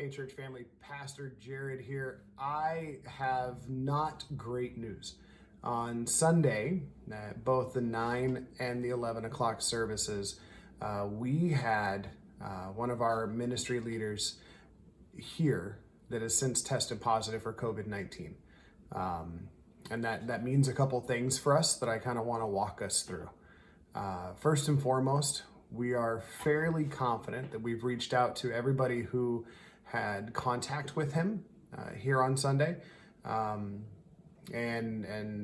Hey, church family, Pastor Jared here. I have not great news. On Sunday, both the 9 and the 11 o'clock services, we had one of our ministry leaders here that has since tested positive for COVID-19. And that means a couple things for us that I kind of want to walk us through. First and foremost, we are fairly confident that we've reached out to everybody who had contact with him here on Sunday, and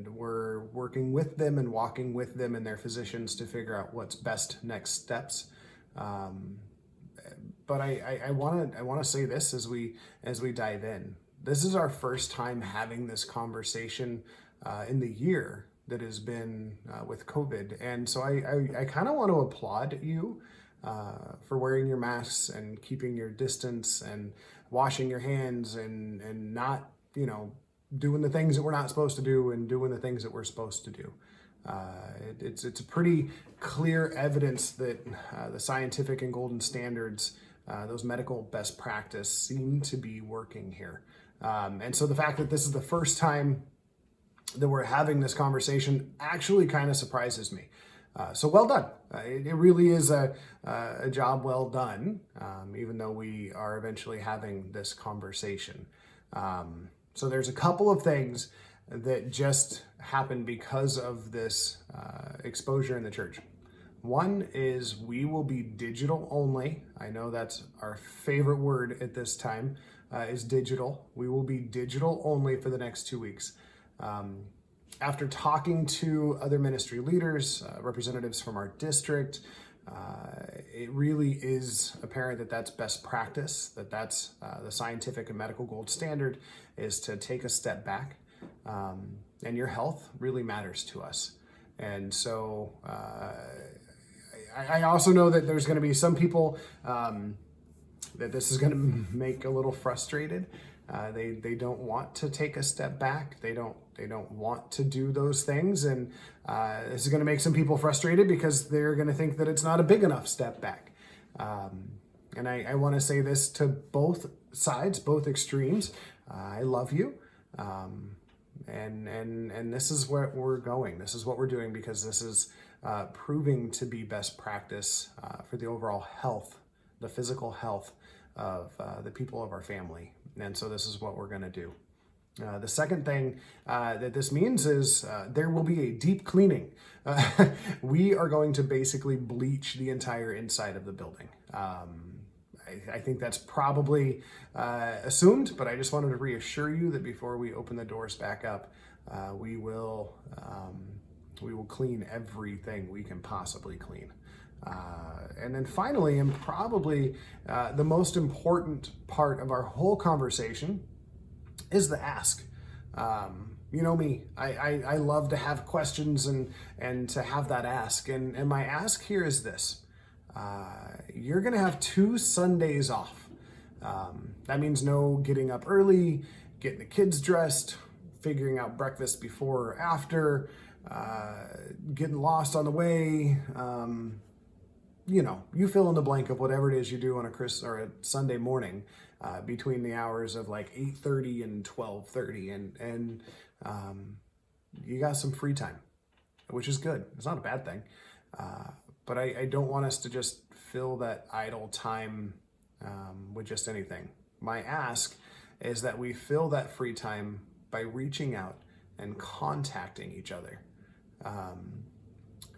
we're working with them and walking with them and their physicians to figure out what's best next steps. But I want to say this as we dive in. This is our first time having this conversation in the year that has been with COVID, and so I kind of want to applaud you for wearing your masks and keeping your distance and washing your hands and not, doing the things that we're not supposed to do and doing the things that we're supposed to do. It's a pretty clear evidence that the scientific and golden standards, those medical best practice, seem to be working here. And so the fact that this is the first time that we're having this conversation actually kind of surprises me. So well done. It really is a job well done, even though we are eventually having this conversation. So there's a couple of things that just happened because of this exposure in the church. One is we will be digital only. I know that's our favorite word at this time, is digital. We will be digital only for the next 2 weeks. After talking to other ministry leaders, representatives from our district, it really is apparent that that's best practice, that's the scientific and medical gold standard, is to take a step back. And your health really matters to us. And so I also know that there's going to be some people that this is going to make a little frustrated. They don't want to take a step back. They don't want to do those things, and this is going to make some people frustrated because they're going to think that it's not a big enough step back. And I want to say this to both sides, both extremes. I love you, and this is where we're going. This is what we're doing because this is proving to be best practice for the overall health, the physical health of the people of our family. And so this is what we're going to do. The second thing that this means is there will be a deep cleaning. We are going to basically bleach the entire inside of the building. I think that's probably assumed, but I just wanted to reassure you that before we open the doors back up, we will clean everything we can possibly clean. And then finally, and probably the most important part of our whole conversation, is the ask. You know me, I love to have questions and to have that ask. And my ask here is this. You're going to have 2 Sundays off. That means no getting up early, getting the kids dressed, figuring out breakfast before or after, getting lost on the way. You fill in the blank of whatever it is you do on a Sunday morning between the hours of like 8:30 and 12:30, and you got some free time, which is good. It's not a bad thing, but I don't want us to just fill that idle time with just anything. My ask is that we fill that free time by reaching out and contacting each other.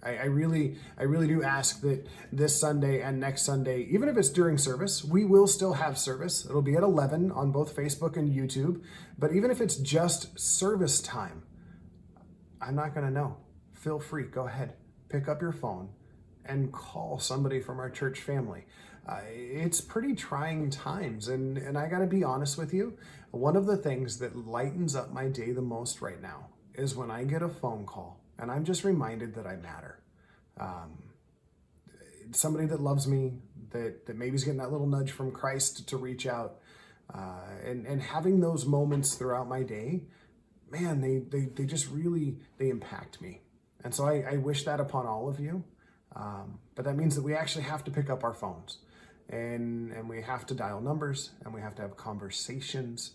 I really do ask that this Sunday and next Sunday, even if it's during service, we will still have service. It'll be at 11 on both Facebook and YouTube. But even if it's just service time, I'm not going to know. Feel free. Go ahead. Pick up your phone and call somebody from our church family. It's pretty trying times. And I got to be honest with you. One of the things that lightens up my day the most right now is when I get a phone call and I'm just reminded that I matter. Somebody that loves me, that maybe is getting that little nudge from Christ to reach out, and having those moments throughout my day, man, they just really, they impact me. And so I wish that upon all of you. But that means that we actually have to pick up our phones and we have to dial numbers, and we have to have conversations,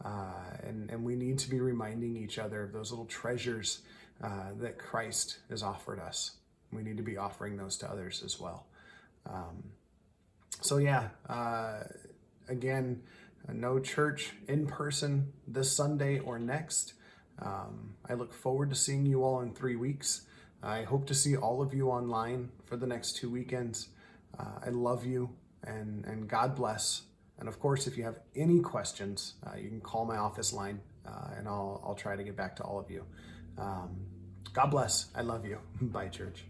and we need to be reminding each other of those little treasures that Christ has offered us. We need to be offering those to others as well. So yeah, again, no church in person this Sunday or next. I look forward to seeing you all in 3 weeks. I hope to see all of you online for the next 2 weekends. I love you, and God bless. And of course, if you have any questions, you can call my office line, and I'll try to get back to all of you. God bless. I love you. Bye, church.